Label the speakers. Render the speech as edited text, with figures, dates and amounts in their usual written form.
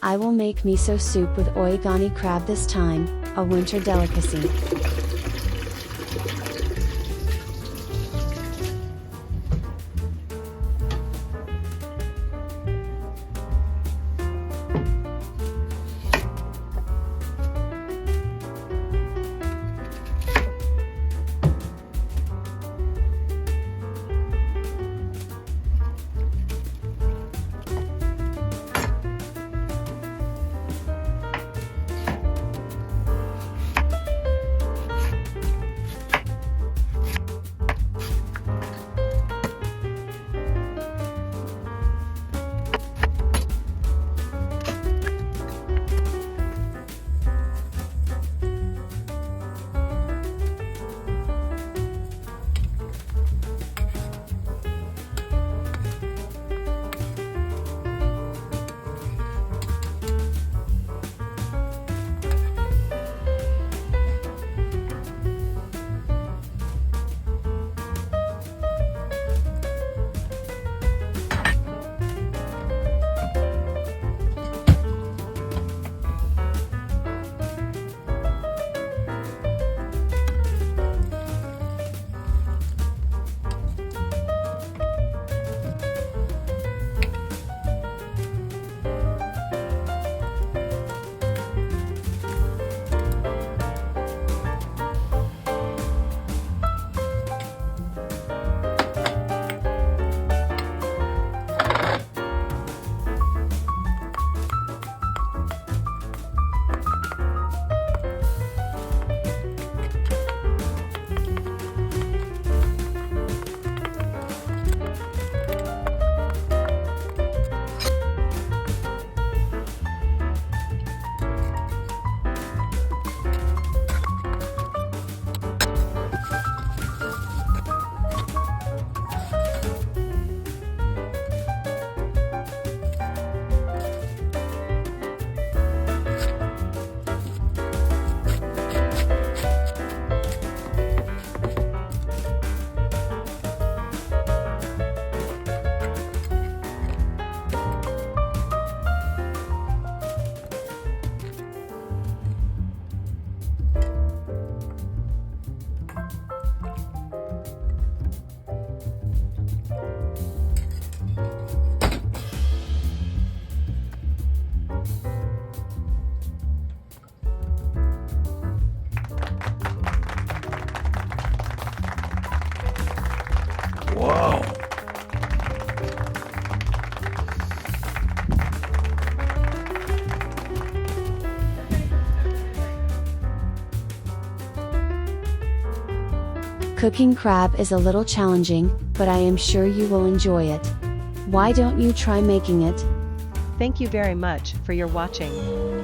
Speaker 1: I will make miso soup with OYA-GANI crab this time, a winter delicacy.
Speaker 2: Wow.
Speaker 1: Cooking crab is a little challenging, but I am sure you will enjoy it. Why don't you try making it?
Speaker 3: Thank you very much for your watching.